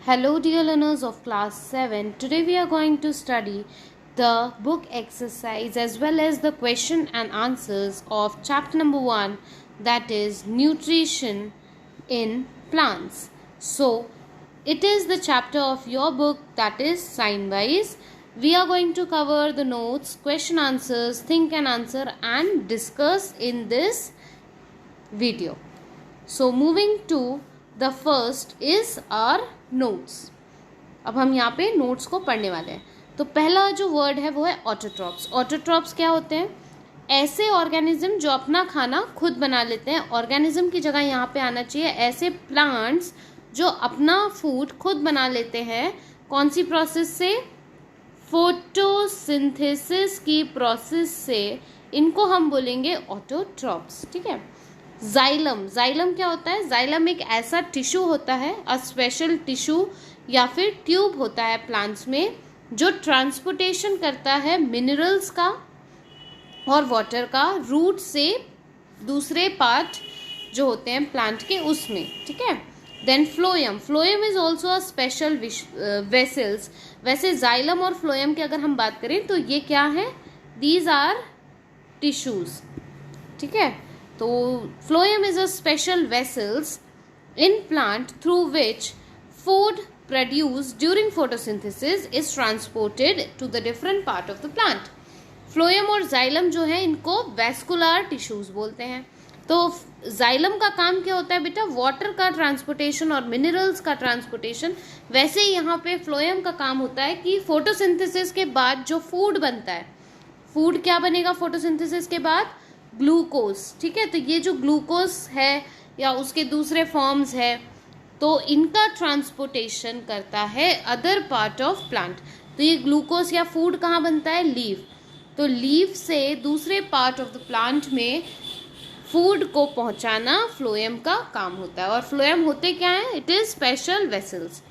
Hello, dear learners of class 7. Today we are going to study the book exercise as well as the question and answers of chapter number 1, that is nutrition in plants. So, it is the chapter of your book, that is sign wise. We are going to cover the notes, question answers, think and answer and discuss in this video. So, moving to the first is our notes. अब हम यहाँ पे notes को पढ़ने वाले हैं. तो पहला जो वर्ड है वो है ऑटोट्रॉप्स. ऑटोट्रॉप्स क्या होते हैं? ऐसे ऑर्गेनिज्म जो अपना खाना खुद बना लेते हैं. ऑर्गेनिज्म की जगह यहाँ पे आना चाहिए ऐसे प्लांट्स जो अपना फूड खुद बना लेते हैं. कौन सी प्रोसेस से? फोटोसिंथेसिस की प्रोसेस से. इनको हम बोलेंगे ऑटोट्रॉप्स. ठीक है. जाइलम क्या होता है? जाइलम एक ऐसा टिश्यू होता है, अ स्पेशल टिश्यू या फिर ट्यूब होता है प्लांट्स में जो ट्रांसपोर्टेशन करता है मिनरल्स का और वाटर का रूट से दूसरे पार्ट जो होते हैं प्लांट के उसमें. ठीक है. Then phloem is also a special vessels. वैसे जाइलम और फ्लोएम की अगर हम बात करें तो ये क्या है? These are tissues. ठीक है. तो phloem is a special vessels in plant through which food produced during photosynthesis is transported to the different part of the plant. phloem और xylem जो है इनको vascular tissues बोलते हैं. तो xylem का काम क्या होता है बेटा? वाटर का ट्रांसपोर्टेशन और मिनरल्स का ट्रांसपोर्टेशन. वैसे ही यहाँ पे phloem का काम होता है कि फोटोसिंथेसिस के बाद जो फूड बनता है, फूड क्या बनेगा फोटोसिंथेसिस के बाद? ग्लूकोज. ठीक है. तो ये जो ग्लूकोज है या उसके दूसरे फॉर्म्स है तो इनका ट्रांसपोर्टेशन करता है अदर पार्ट ऑफ प्लांट. तो ये ग्लूकोज या फूड कहाँ बनता है? लीफ. तो लीफ से दूसरे पार्ट ऑफ द प्लांट में फूड को पहुंचाना फ्लोएम का काम होता है. और फ्लोएम होते क्या है? It is special vessels.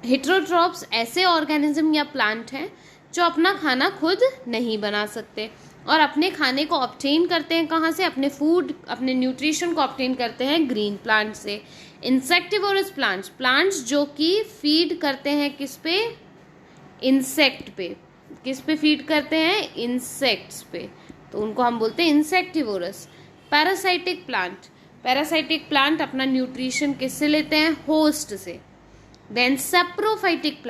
Heterotrophs ऐसे ऑर्गेनिज्म या प्लांट हैं जो अपना खाना खुद नहीं बना सकते और अपने खाने को ऑब्टेन करते हैं कहाँ से? अपने फूड, अपने न्यूट्रिशन को ऑब्टेन करते हैं ग्रीन प्लांट से. इंसेक्टिवोरस प्लांट्स जो कि फीड करते हैं किस पे? इंसेक्ट पे. किस पे फीड करते हैं? इंसेक्ट्स पे. तो उनको हम बोलते हैं इंसेक्टिवोरस. पैरासाइटिक प्लांट अपना न्यूट्रिशन किससे लेते हैं? होस्ट से. देन सेप्रोफाइटिक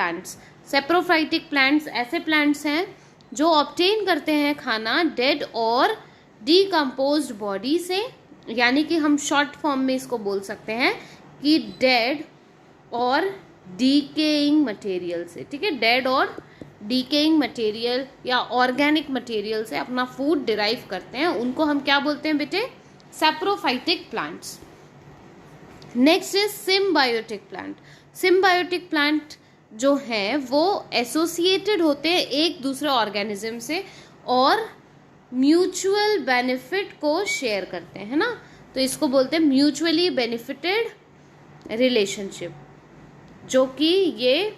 प्लांट्स ऐसे प्लांट्स हैं जो ऑब्टेन करते हैं खाना डेड और डीकम्पोज्ड बॉडी से. यानी कि हम शॉर्ट फॉर्म में इसको बोल सकते हैं कि डेड और डीकेइंग मटेरियल से. ठीक है. डेड और डीकेइंग मटेरियल या ऑर्गेनिक मटेरियल से अपना फूड डिराइव करते हैं. उनको हम क्या बोलते हैं बेटे? Saprophytic plants. Next is symbiotic plant जो है वो एसोसिएटेड होते हैं एक दूसरे ऑर्गेनिज्म से और म्यूचुअल बेनिफिट को शेयर करते हैं ना. तो इसको बोलते हैं म्यूचुअली बेनिफिटेड रिलेशनशिप जो कि ये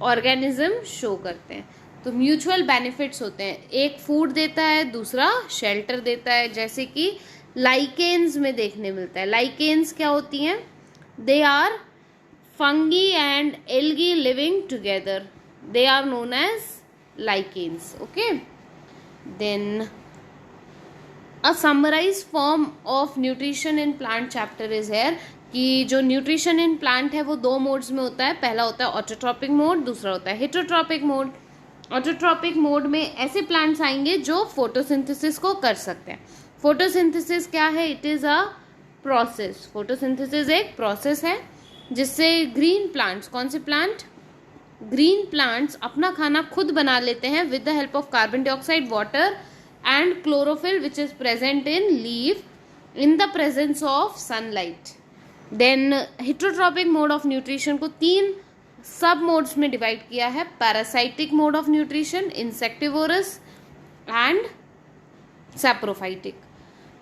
ऑर्गेनिज्म शो करते हैं. तो म्यूचुअल बेनिफिट्स होते हैं. एक फूड देता है, दूसरा शेल्टर देता है. जैसे कि लाइकेन्स में देखने मिलता है. लाइकेन्स क्या होती हैं? They are fungi and algae living together. They are known as lichens. Okay. Then a summarized form of nutrition in plant chapter is here. कि जो न्यूट्रिशन इन प्लांट है वो दो मोड्स में होता है. पहला होता है ऑटोट्रॉपिक मोड, दूसरा होता है हेटरोट्रॉपिक मोड. ऑटोट्रॉपिक मोड में ऐसे प्लांट्स आएंगे जो फोटोसिंथेसिस को कर सकते हैं. फोटोसिंथेसिस क्या है? It is a process. Photosynthesis एक प्रोसेस है जिससे ग्रीन प्लांट्स, कौन से प्लांट? ग्रीन प्लांट्स अपना खाना खुद बना लेते हैं with the help of carbon dioxide, water and chlorophyll which is present in leaf in the presence of sunlight. Then heterotrophic mode of nutrition को 3 सब मोड्स में डिवाइड किया है. Parasitic mode of nutrition, insectivorous and saprophytic.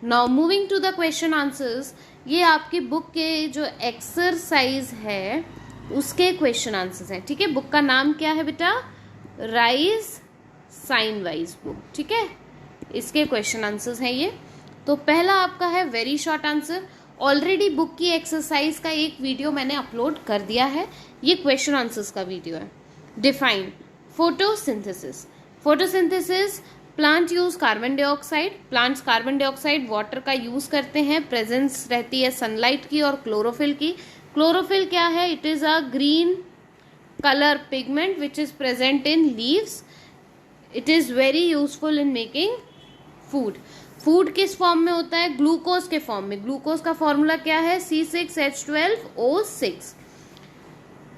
Now moving to the question answers. ये आपकी book के जो exercise है उसके क्वेश्चन आंसर्स हैं. ठीक है. बुक का नाम क्या है बेटा? Rise sign wise book. ठीक है. इसके क्वेश्चन आंसर्स हैं ये. तो पहला आपका है very short answer. Already book की एक्सरसाइज का एक वीडियो मैंने अपलोड कर दिया है, ये क्वेश्चन आंसर्स का वीडियो है। Define photosynthesis. Photosynthesis, plant use carbon dioxide, plants carbon dioxide water का यूज करते हैं, प्रेजेंस रहती है सनलाइट की और क्लोरोफिल की। क्लोरोफिल क्या है? It is a green colour pigment which is present in leaves. It is very useful in making food. Food किस फॉर्म में होता है? ग्लूकोज के फॉर्म में। ग्लूकोज का फॉर्मूला क्या है? C6H12O6।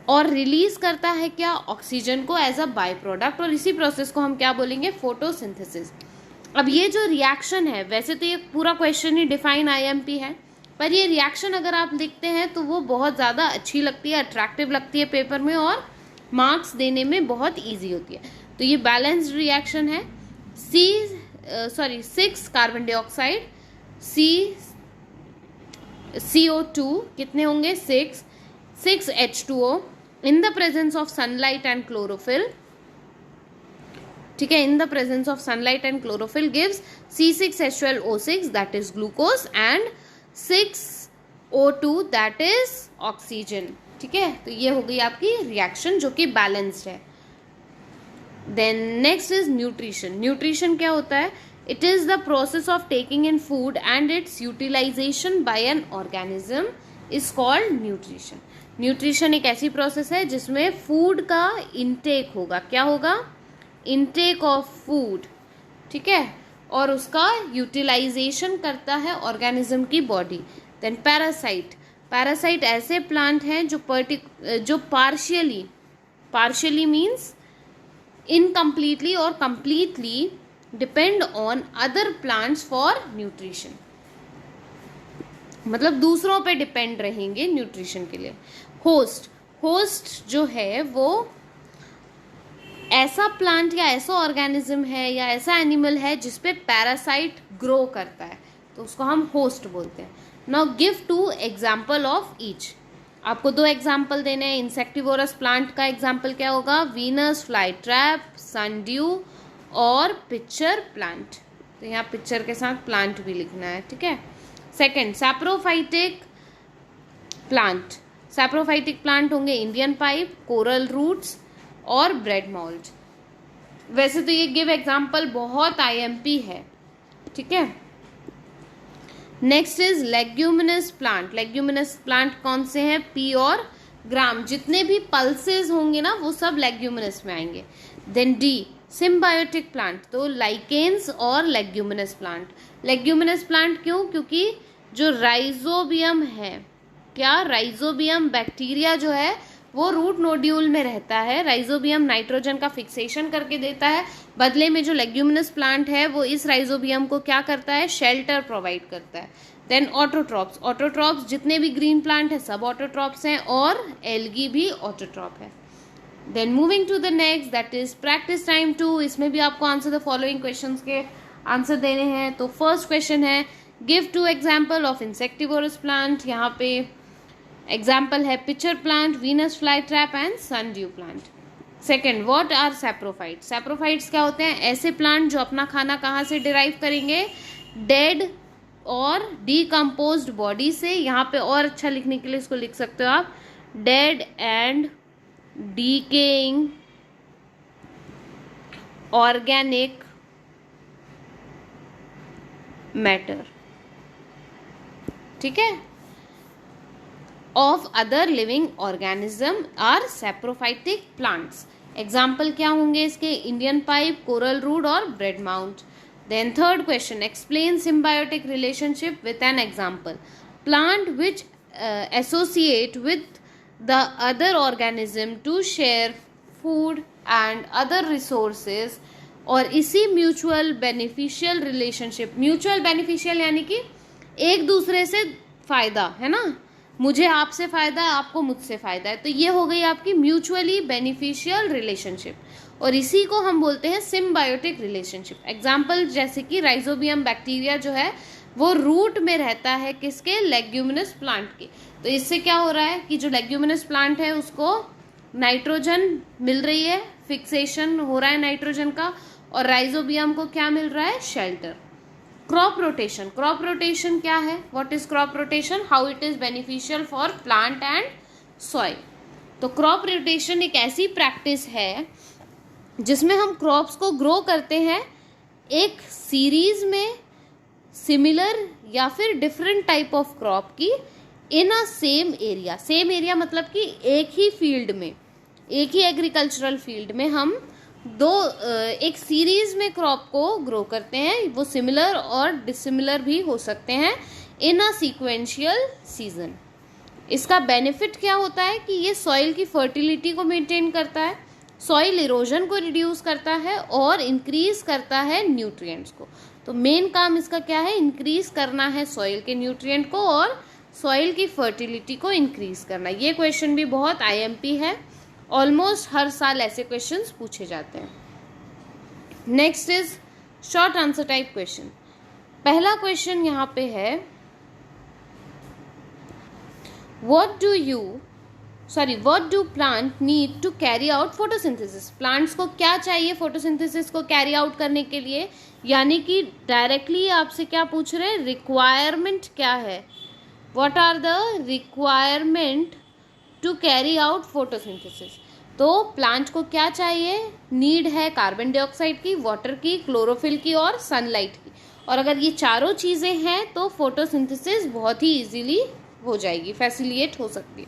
और रिलीज करता है क्या? ऑक्सीजन को एज अ बाय प्रोडक्ट, और इसी प्रोसेस को हम क्या बोलेंगे? फोटोसिंथेसिस। अब ये जो रिएक्शन है, वैसे तो ये पूरा क्वेश्चन ही डिफाइन IMP है, पर ये रिएक्शन अगर आप लिखते हैं तो वो बहुत ज़्यादा अच्छी लगती है, अट्रैक्टिव लगती है पेपर में, और मार्क्स देने में बहुत ईजी होती है। तो ये बैलेंस्ड रिएक्शन है। 6 कार्बन डाइऑक्साइड, CO2 कितने होंगे? 6H2O in the presence of sunlight and chlorophyll, ठीक है, in the presence of sunlight and chlorophyll gives C6H12O6 that is glucose and 6O2 that is oxygen, ठीक है। तो ये हो गई आपकी रिएक्शन जो कि बैलेंस्ड है। Then next is nutrition. Nutrition क्या होता है? It is the process of taking in food and its utilization by an organism is called nutrition. Nutrition एक ऐसी प्रोसेस है जिसमें फूड का इनटेक होगा। क्या होगा? इनटेक ऑफ फूड, ठीक है, और उसका यूटिलाइजेशन करता है ऑर्गेनिज्म की बॉडी। Then parasite. पैरासाइट ऐसे प्लांट हैं जो पार्शियली मीन्स इनकम्प्लीटली और completely depend on other plants for nutrition, मतलब दूसरों पे डिपेंड रहेंगे न्यूट्रिशन के लिए। होस्ट जो है वो ऐसा प्लांट या ऐसा ऑर्गेनिज्म है या ऐसा एनिमल है जिसपे पैरासाइट ग्रो करता है, तो उसको हम होस्ट बोलते हैं। Now give 2 example of each. आपको 2 एग्जाम्पल देने हैं। इंसेक्टिवोरस प्लांट का एग्जाम्पल क्या होगा? वीनस फ्लाई ट्रैप, सनड्यू और पिक्चर प्लांट। तो यहाँ पिक्चर के साथ प्लांट भी लिखना है, ठीक है। Second, saprophytic plant. Saprophytic plant होंगे इंडियन पाइप, कोरल रूट्स और ब्रेड मोल्ड। वैसे तो ये गिव एग्जाम्पल बहुत IMP है, ठीक है। Next is leguminous plant. Leguminous plant कौन से हैं? पी और ग्राम। जितने भी पल्सेस होंगे ना वो सब लेग्यूमिनस में आएंगे। देन डी, सिम्बायोटिक प्लांट, तो लाइकेन्स और लेग्यूमिनस प्लांट। लेग्यूमिनस प्लांट क्यों? क्योंकि जो राइजोबियम है, क्या राइजोबियम बैक्टीरिया जो है वो रूट नोड्यूल में रहता है। राइजोबियम नाइट्रोजन का फिक्सेशन करके देता है, बदले में जो लेग्यूमिनस प्लांट है वो इस राइजोबियम को क्या करता है? शेल्टर प्रोवाइड करता है। Then autotrophs. ऑटोट्रॉप्स जितने भी ग्रीन प्लांट है सब ऑटोट्रॉप्स हैं, और एल्गी भी ऑटोट्रॉप है। Then moving to the next, that is practice time 2। इसमें भी आपको आंसर द फॉलोइंग क्वेश्चंस के आंसर देने हैं। तो फर्स्ट क्वेश्चन है give 2 example of insectivorous plant. यहाँ पे एग्जाम्पल है pitcher plant, Venus fly trap and sundew plant. Second, what are saprophytes. Saprophytes क्या होते हैं? ऐसे प्लांट जो अपना खाना कहाँ से डिराइव करेंगे? डेड और डीकम्पोज्ड बॉडी से। यहाँ पे और अच्छा लिखने के लिए इसको लिख सकते हो आप, dead and decaying organic matter, ठीक है, of other living organism are saprophytic plants. Example क्या होंगे इसके? इंडियन पाइप, कोरल रूट और bread mould. Then third question, explain symbiotic relationship with an example. Plant which associate with the other organism to share food and other resources, और इसी mutual beneficial relationship, mutual beneficial यानी कि एक दूसरे से फायदा है ना, मुझे आपसे फायदा है, आपको मुझसे फायदा है, तो ये हो गई आपकी म्यूचुअली बेनिफिशियल रिलेशनशिप, और इसी को हम बोलते हैं सिम्बायोटिक रिलेशनशिप। एग्जाम्पल जैसे कि राइजोबियम बैक्टीरिया जो है वो रूट में रहता है किसके? लेग्यूमिनस प्लांट के। तो इससे क्या हो रहा है कि जो लेग्यूमिनस प्लांट है उसको नाइट्रोजन मिल रही है, फिक्सेशन हो रहा है नाइट्रोजन का, और राइजोबियम को क्या मिल रहा है? शेल्टर। क्रॉप रोटेशन क्या है? What is crop rotation? How it is beneficial for plant and soil. तो क्रॉप रोटेशन एक ऐसी प्रैक्टिस है जिसमें हम क्रॉप्स को ग्रो करते हैं एक सीरीज में सिमिलर या फिर डिफरेंट टाइप ऑफ क्रॉप की इन अ सेम एरिया मतलब कि एक ही फील्ड में, एक ही एग्रीकल्चरल फील्ड में हम एक सीरीज में क्रॉप को ग्रो करते हैं। वो सिमिलर और डिसिमिलर भी हो सकते हैं इन अ सीक्वेंशियल सीजन। इसका बेनिफिट क्या होता है कि ये सॉइल की फर्टिलिटी को मेंटेन करता है, सॉइल इरोजन को रिड्यूस करता है और इंक्रीज करता है न्यूट्रिएंट्स को। तो मेन काम इसका क्या है? इंक्रीज करना है सॉइल के न्यूट्रिएंट को और सॉइल की फर्टिलिटी को इंक्रीज करना। ये क्वेश्चन भी बहुत आईएमपी है, ऑलमोस्ट हर साल ऐसे क्वेश्चंस पूछे जाते हैं। Next is short answer type question. पहला क्वेश्चन यहाँ पे है, what do plant need to carry out photosynthesis? Plants को क्या चाहिए फोटोसिंथेसिस को कैरी आउट करने के लिए? यानी कि डायरेक्टली आपसे क्या पूछ रहे हैं, रिक्वायरमेंट क्या है? What are the requirement to carry out photosynthesis? तो प्लांट को क्या चाहिए? नीड है कार्बन डाइऑक्साइड की, वाटर की, क्लोरोफिल की और सनलाइट की। और अगर ये चारों चीजें हैं तो फोटोसिंथेसिस बहुत ही इजीली हो जाएगी, फैसिलिटेट हो सकती है।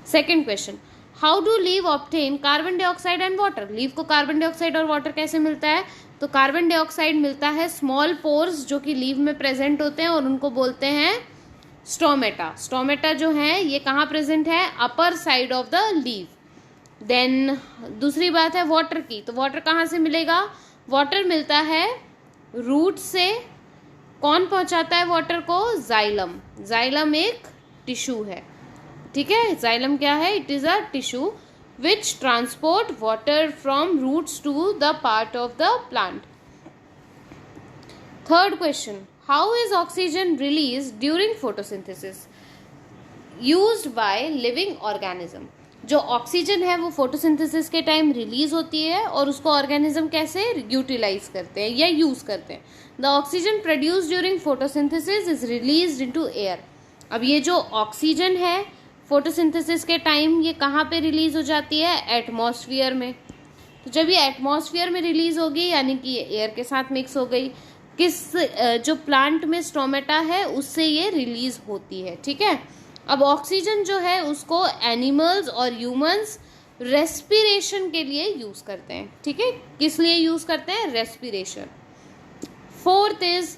Second question, how do leave obtain carbon dioxide and water? Leave को कार्बन डाइऑक्साइड और वाटर कैसे मिलता है? तो कार्बन डाइऑक्साइड मिलता है स्मॉल पोर्स जो कि लीव में प्रेजेंट होते हैं और उनको बोलते हैं स्टोमेटा। स्टोमेटा जो है ये कहाँ प्रेजेंट है? Upper side of the leave. Then दूसरी बात है वाटर की, तो वाटर कहाँ से मिलेगा? वाटर मिलता है रूट से। कौन पहुंचाता है वाटर को? जाइलम। जाइलम एक टिश्यू है, ठीक है। जाइलम क्या है? It is a tissue which transport water from roots to the part of the plant. Third question, how is oxygen release during photosynthesis used by living organism? जो oxygen है वो photosynthesis के time release होती है और उसको organism कैसे utilise करते हैं या यूज करते हैं? The oxygen produce during photosynthesis is released into air. अब ये जो ऑक्सीजन है फोटोसिंथेसिस के टाइम ये कहाँ पे रिलीज हो जाती है? एटमॉस्फेयर में। तो जब ये एटमॉस्फेयर में रिलीज होगी यानी कि ये एयर के साथ मिक्स हो गई, जो प्लांट में स्टोमेटा है उससे ये रिलीज होती है, ठीक है। अब ऑक्सीजन जो है उसको एनिमल्स और ह्यूमंस रेस्पिरेशन के लिए यूज करते हैं, ठीक है। किस लिए यूज करते हैं? Respiration. Fourth is,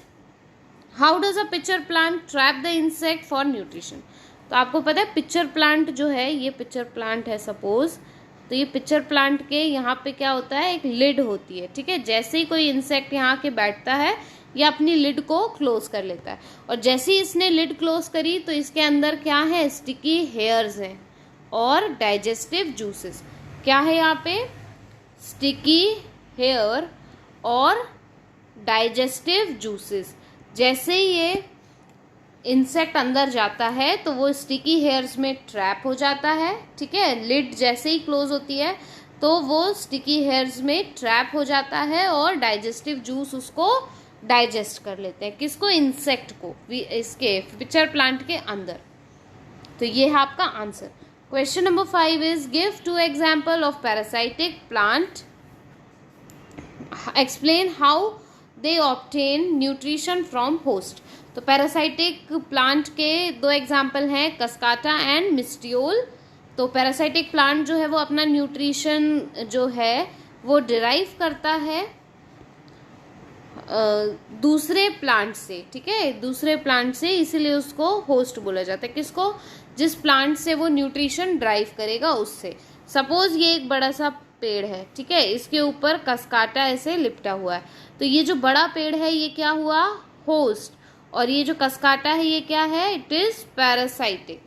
how does a pitcher plant trap the insect for nutrition? तो आपको पता है पिक्चर प्लांट जो है, ये पिक्चर प्लांट है सपोज, तो ये पिक्चर प्लांट के यहाँ पे क्या होता है? एक लिड होती है, ठीक है। जैसे ही कोई इंसेक्ट यहाँ के बैठता है ये अपनी लिड को क्लोज कर लेता है और जैसे ही इसने लिड क्लोज करी तो इसके अंदर क्या है? स्टिकी हेयर्स हैं और डाइजेस्टिव जूसेस। क्या है यहाँ पे? स्टिकी हेयर और डाइजेस्टिव जूसेस। जैसे ही ये इंसेक्ट अंदर जाता है तो वो स्टिकी हेयर्स में ट्रैप हो जाता है, ठीक है। लिड जैसे ही क्लोज होती है तो वो स्टिकी हेयर्स में ट्रैप हो जाता है और डाइजेस्टिव जूस उसको डाइजेस्ट कर लेते हैं। किसको? इंसेक्ट को, इसके पिक्चर प्लांट के अंदर। तो ये है आपका answer. Question number 5 is, give 2 example of parasitic plant, explain how they obtain nutrition from host. तो पैरासाइटिक प्लांट के 2 एग्जाम्पल हैं, कस्काटा एंड मिस्टियोल। तो पैरासाइटिक प्लांट जो है वो अपना न्यूट्रिशन जो है वो डिराइव करता है दूसरे प्लांट से, ठीक है, दूसरे प्लांट से, इसीलिए उसको होस्ट बोला जाता है। किसको? जिस प्लांट से वो न्यूट्रिशन ड्राइव करेगा उससे। सपोज ये एक बड़ा सा पेड़ है, ठीक है, इसके ऊपर कस्काटा ऐसे लिपटा हुआ है, तो ये जो बड़ा पेड़ है ये क्या हुआ? होस्ट। और ये जो कस्काटा है ये क्या है? It is parasitic.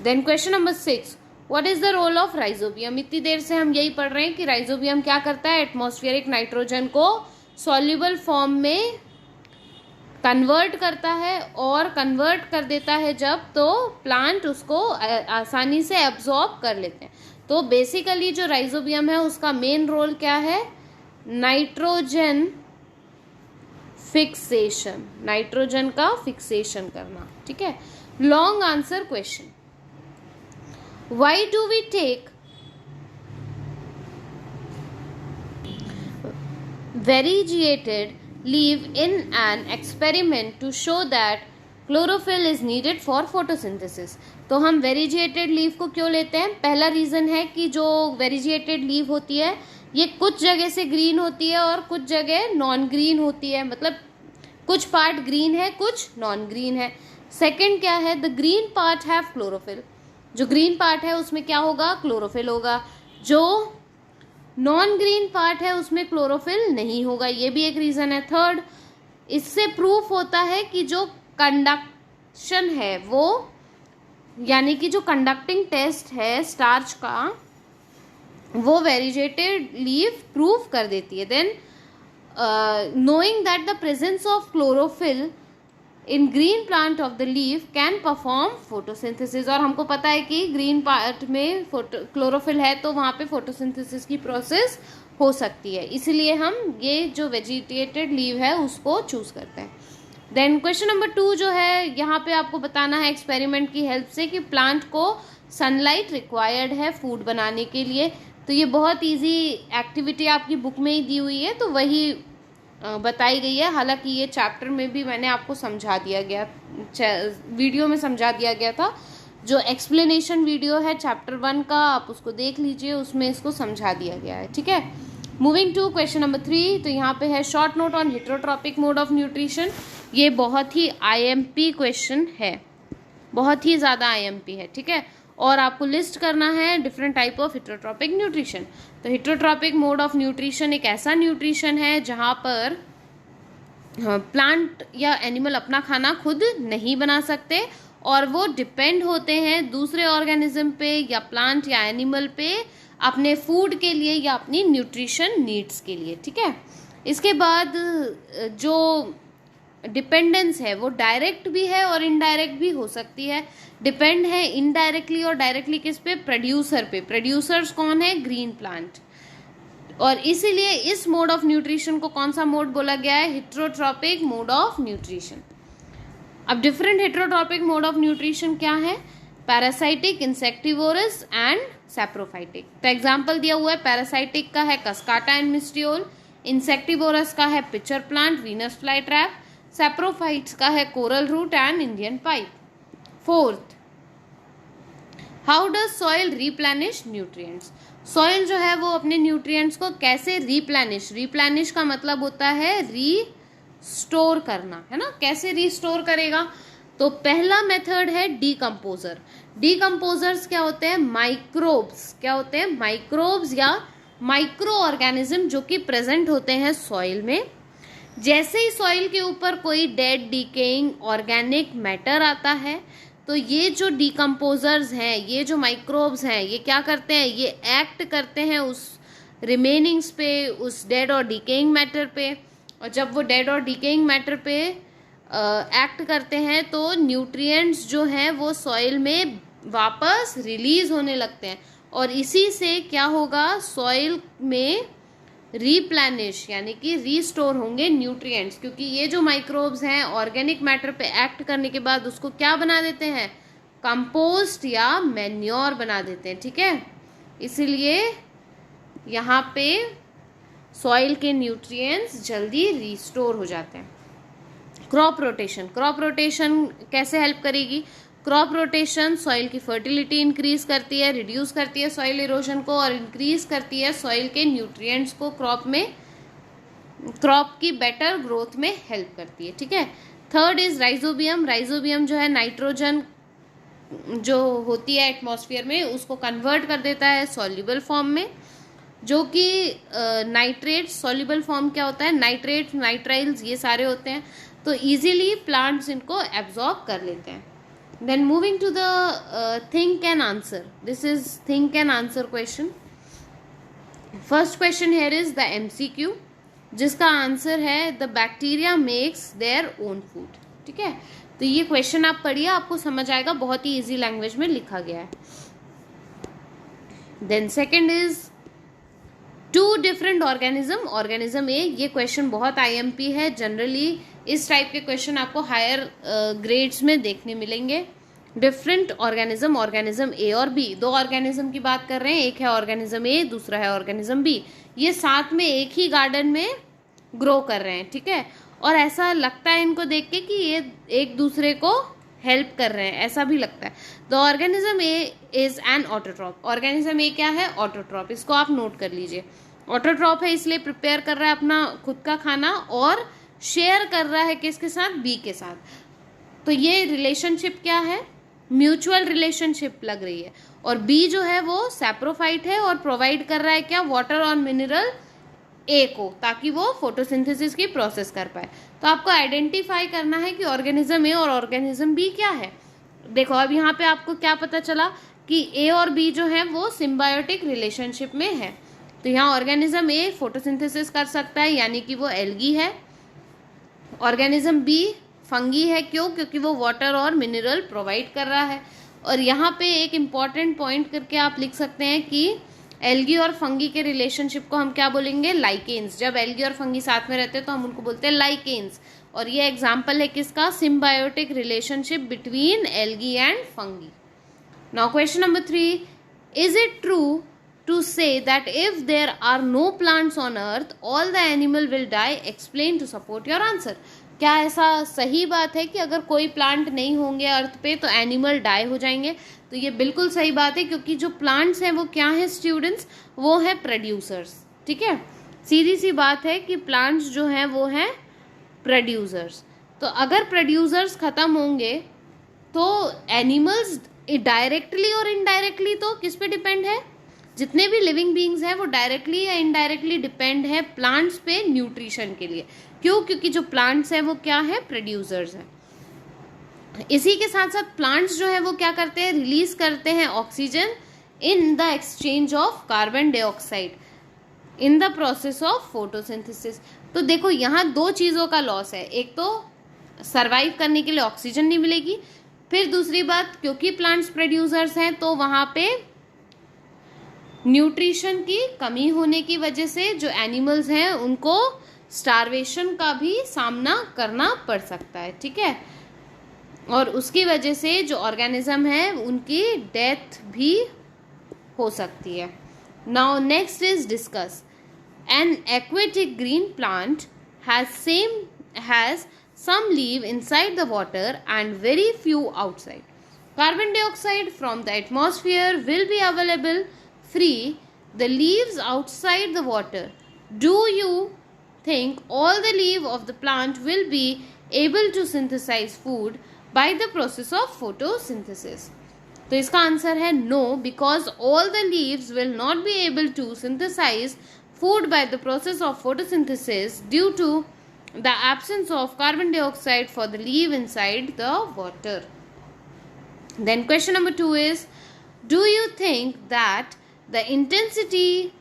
Then question number 6, what is the role of rhizobium? इतनी देर से हम यही पढ़ रहे हैं कि राइजोबियम क्या करता है? एटमॉस्फेरिक नाइट्रोजन को सॉल्युबल फॉर्म में कन्वर्ट करता है और कन्वर्ट कर देता है जब, तो प्लांट उसको आसानी से एब्जॉर्ब कर लेते हैं। तो बेसिकली जो राइजोबियम है उसका मेन रोल क्या है? नाइट्रोजन फिक्सेशन, नाइट्रोजन का फिक्सेशन करना, ठीक है। Long answer question, why do we take variegated leaf in an experiment to show that chlorophyll is needed for photosynthesis। तो हम वेरीजिएटेड लीव को क्यों लेते हैं? पहला रीज़न है कि जो वेरीजिएटेड लीव होती है ये कुछ जगह से ग्रीन होती है और कुछ जगह नॉन ग्रीन होती है, मतलब कुछ पार्ट ग्रीन है कुछ नॉन ग्रीन है। सेकंड क्या है? The green part have chlorophyll, जो ग्रीन पार्ट है उसमें क्या होगा? क्लोरोफिल होगा। जो नॉन ग्रीन पार्ट है उसमें क्लोरोफिल नहीं होगा, ये भी एक रीज़न है। थर्ड, इससे प्रूफ होता है कि जो कंडक्शन है वो, यानी कि जो कंडक्टिंग टेस्ट है स्टार्च का, वो वेरीजेटेड लीफ प्रूफ कर देती है। Then knowing that the presence of chlorophyll in green plant of the leaf can perform photosynthesis, और हमको पता है कि ग्रीन पार्ट में क्लोरोफिल है तो वहाँ पे फोटोसिंथेसिस की प्रोसेस हो सकती है, इसलिए हम ये जो वेजिटेटेड लीव है उसको चूज करते हैं। देन क्वेश्चन नंबर 2 जो है यहाँ पे आपको बताना है एक्सपेरिमेंट की हेल्प से कि प्लांट को सनलाइट रिक्वायर्ड है फूड बनाने के लिए। तो ये बहुत इजी एक्टिविटी आपकी बुक में ही दी हुई है, तो वही बताई गई है। हालांकि ये चैप्टर में भी मैंने आपको समझा दिया गया, वीडियो में समझा दिया गया था। जो एक्सप्लेनेशन वीडियो है चैप्टर 1 का, आप उसको देख लीजिए, उसमें इसको समझा दिया गया है, ठीक है। मूविंग टू क्वेश्चन नंबर 3, तो यहाँ पे है short note on heterotrophic mode of nutrition. ये बहुत ही IMP क्वेश्चन है, बहुत ही ज़्यादा IMP है, ठीक है। और आपको लिस्ट करना है different type of heterotrophic nutrition. तो हेटेरोट्रॉपिक मोड ऑफ न्यूट्रिशन एक ऐसा न्यूट्रिशन है जहाँ पर प्लांट या एनिमल अपना खाना खुद नहीं बना सकते और वो डिपेंड होते हैं दूसरे ऑर्गेनिज्म पे या प्लांट या एनिमल पे अपने फूड के लिए या अपनी न्यूट्रिशन नीड्स के लिए, ठीक है। इसके बाद जो डिपेंडेंस है वो डायरेक्ट भी है और इनडायरेक्ट भी हो सकती है। डिपेंड है इनडायरेक्टली और डायरेक्टली किस पे? प्रोड्यूसर पे। प्रोड्यूसर्स कौन है? Green plant. और इसीलिए इस मोड ऑफ न्यूट्रिशन को कौन सा मोड बोला गया है? Heterotrophic mode of nutrition. अब different heterotrophic mode of nutrition क्या है? Parasitic, insectivorous and saprophytic. तो एग्जाम्पल दिया हुआ है, पैरासाइटिक का है कस्काटा एंड मिस्टियोल, इंसेक्टिवोरस का है pitcher plant, Venus fly trap, saprophytes का है coral root and Indian pipe. Fourth, how does soil replenish nutrients. Soil जो है वो अपने न्यूट्रिएंट्स को कैसे रिप्लेनिश, रिप्लेनिश का मतलब होता है रीस्टोर करना, है ना। कैसे रीस्टोर करेगा? तो पहला मेथड है डीकम्पोजर। डीकम्पोजर्स क्या होते हैं? माइक्रोब्स। क्या होते हैं? माइक्रोब्स या माइक्रो ऑर्गेनिज्म जो कि प्रेजेंट होते हैं सॉइल में। जैसे ही सॉइल के ऊपर कोई डेड डिकेइंग ऑर्गेनिक मैटर आता है तो ये जो डीकम्पोजर्स हैं, ये जो माइक्रोब्स हैं, ये क्या करते हैं? ये एक्ट करते हैं उस रिमेनिंग्स पे, उस डेड और डिकेइंग मैटर पे। और जब वो डेड और डिकेइंग मैटर पे एक्ट करते हैं तो न्यूट्रिएंट्स जो हैं वो सॉइल में वापस रिलीज होने लगते हैं और इसी से क्या होगा? सॉइल में रिप्लेनिश यानी कि रीस्टोर होंगे न्यूट्रिएंट्स, क्योंकि ये जो माइक्रोब्स हैं ऑर्गेनिक मैटर पे एक्ट करने के बाद उसको क्या बना देते हैं? कंपोस्ट या मैन्योर बना देते हैं, ठीक है। इसीलिए यहाँ पे सॉइल के न्यूट्रिएंट्स जल्दी रीस्टोर हो जाते हैं। क्रॉप रोटेशन, क्रॉप रोटेशन कैसे हेल्प करेगी? क्रॉप रोटेशन सॉइल की फर्टिलिटी इंक्रीज करती है, रिड्यूस करती है सॉइल इरोजन को और इंक्रीज करती है सॉइल के न्यूट्रिएंट्स को क्रॉप में, क्रॉप की बेटर ग्रोथ में हेल्प करती है, ठीक है। Third is rhizobium. राइजोबियम जो है नाइट्रोजन जो होती है एटमॉस्फेयर में उसको कन्वर्ट कर देता है सॉल्युबल फॉर्म में, जो कि नाइट्रेट सॉल्युबल फॉर्म क्या होता है? नाइट्रेट, नाइट्राइल्स, ये सारे होते हैं, तो इजीली प्लांट्स इनको एब्जॉर्ब कर लेते हैं। Then moving to the think and answer. This is think and answer question. First question here is the MCQ, जिसका आंसर है the bacteria makes their own food. ठीक है, तो ये क्वेश्चन आप पढ़िए, आपको समझ आएगा, बहुत ही इजी लैंग्वेज में लिखा गया है। Then second is two different organism A, ये क्वेश्चन बहुत आईएमपी है। जनरली इस टाइप के क्वेश्चन आपको हायर ग्रेड्स में देखने मिलेंगे। डिफरेंट ऑर्गेनिज्म ए और बी, दो ऑर्गेनिज्म की बात कर रहे हैं, एक है ऑर्गेनिज्म ए, दूसरा है ऑर्गेनिज्म बी। ये साथ में एक ही गार्डन में ग्रो कर रहे हैं, ठीक है। और ऐसा लगता है इनको देख के कि ये एक दूसरे को हेल्प कर रहे हैं, ऐसा भी लगता है। The organism A is an autotroph. Organism A क्या है? ऑटोट्रॉप। इसको आप नोट कर लीजिए। ऑटोट्रॉप है इसलिए प्रिपेयर कर रहा है अपना खुद का खाना और शेयर कर रहा है किसके साथ? बी के साथ। तो ये रिलेशनशिप क्या है? म्यूचुअल रिलेशनशिप लग रही है। और बी जो है वो सैप्रोफाइट है और प्रोवाइड कर रहा है क्या? वाटर और मिनरल ए को, ताकि वो फोटोसिंथेसिस की प्रोसेस कर पाए। तो आपको आइडेंटिफाई करना है कि ऑर्गेनिज्म ए और ऑर्गेनिज्म बी क्या है। देखो अब यहाँ पे आपको क्या पता चला कि ए और बी जो है वो सिम्बायोटिक रिलेशनशिप में है। तो यहाँ ऑर्गेनिज्म ए फोटोसिंथेसिस कर सकता है, यानी कि वो एल्गी है। ऑर्गेनिज्म बी फंगी है। क्यों? क्योंकि वो वाटर और मिनरल प्रोवाइड कर रहा है। और यहाँ पे एक इम्पॉर्टेंट पॉइंट करके आप लिख सकते हैं कि एल्गी और फंगी के रिलेशनशिप को हम क्या बोलेंगे? लाइकेन्स। जब एल्गी और फंगी साथ में रहते हैं तो हम उनको बोलते हैं लाइकेन्स। और ये एग्जाम्पल है किसका? Symbiotic relationship between algae and fungi. Now question number 3, is it true to say that if there are no plants on earth all the animal will die? Explain to support your answer. क्या ऐसा सही बात है कि अगर कोई plant नहीं होंगे अर्थ पे तो एनिमल डाई हो जाएंगे? तो ये बिल्कुल सही बात है, क्योंकि जो प्लांट्स हैं वो क्या है स्टूडेंट्स? वो है प्रोड्यूसर्स, ठीक है। सीधी सी बात है कि प्लांट्स जो हैं वो हैं प्रोड्यूसर्स। तो अगर प्रोड्यूसर्स खत्म होंगे तो एनिमल्स डायरेक्टली और इनडायरेक्टली तो किस पे डिपेंड है? जितने भी लिविंग बीइंग्स हैं वो डायरेक्टली या इनडायरेक्टली डिपेंड है प्लांट्स पे न्यूट्रिशन के लिए। क्यों? क्योंकि जो प्लांट्स हैं वो क्या है? प्रोड्यूसर्स हैं। इसी के साथ साथ प्लांट्स जो है वो क्या करते हैं? रिलीज करते हैं oxygen in the exchange of carbon dioxide in the process of photosynthesis. तो देखो यहाँ दो चीज़ों का लॉस है। एक तो सर्वाइव करने के लिए ऑक्सीजन नहीं मिलेगी, फिर दूसरी बात क्योंकि प्लांट्स प्रोड्यूसर्स हैं तो वहाँ पे न्यूट्रिशन की कमी होने की वजह से जो एनिमल्स हैं उनको स्टारवेशन का भी सामना करना पड़ सकता है, ठीक है। और उसकी वजह से जो ऑर्गेनिज्म है उनकी डेथ भी हो सकती है। Now next is discuss N aquatic green plant has some leaf inside the water and very few outside. Carbon dioxide from the atmosphere will be available free. The leaves outside the water. Do you think all the leaves of the plant will be able to synthesize food by the process of photosynthesis? तो इसका answer है no, because all the leaves will not be able to synthesize food by the process of photosynthesis due to the absence of carbon dioxide for the leaf inside the water. Then question number 2 is, do you think that the intensity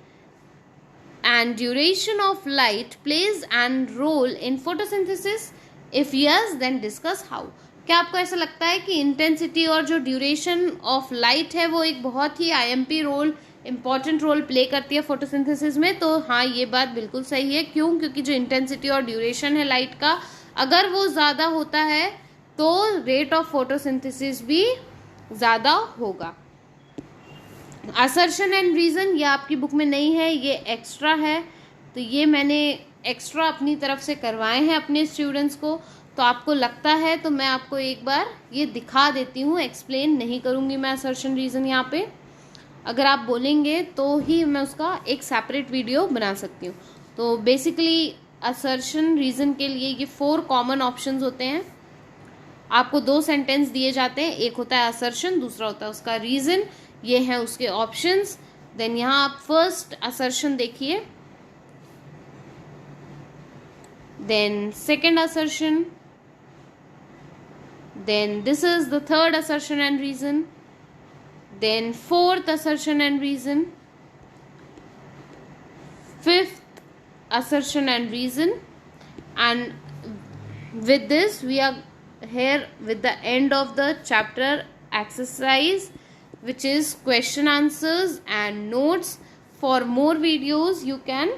and duration of light plays an role in photosynthesis? If yes, then discuss how. क्या आपको ऐसा लगता है कि intensity और जो duration of light है वो एक बहुत ही IMP role, important role play करती है फोटोसिंथेसिस में? तो हाँ, ये बात बिल्कुल सही है। क्यों? क्योंकि जो इंटेंसिटी और ड्यूरेशन है लाइट का, अगर वो ज़्यादा होता है तो रेट ऑफ फोटोसिंथेसिस भी ज़्यादा होगा। असर्शन एंड रीज़न ये आपकी बुक में नहीं है, ये एक्स्ट्रा है। तो ये मैंने एक्स्ट्रा अपनी तरफ से करवाए हैं अपने स्टूडेंट्स को। तो आपको लगता है तो मैं आपको एक बार ये दिखा देती हूँ, एक्सप्लेन नहीं करूँगी मैं असर्शन रीज़न यहाँ पे। अगर आप बोलेंगे तो ही मैं उसका एक सेपरेट वीडियो बना सकती हूँ। तो बेसिकली असर्शन रीज़न के लिए ये 4 कॉमन ऑप्शंस होते हैं। आपको 2 सेंटेंस दिए जाते हैं, एक होता है असर्शन, दूसरा होता है उसका रीज़न। ये हैं उसके ऑप्शंस। देन यहाँ आप फर्स्ट असर्शन देखिए, then second assertion, then this is the third assertion and reason, then 4th assertion and reason, 5th assertion and reason. And with this we are here with the end of the chapter exercise, which is question answers and notes For more videos, you can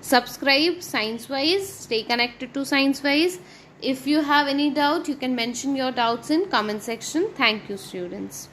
subscribe ScienceWise. Stay connected to ScienceWise. If you have any doubt, you can mention your doubts in comment section. Thank you, students.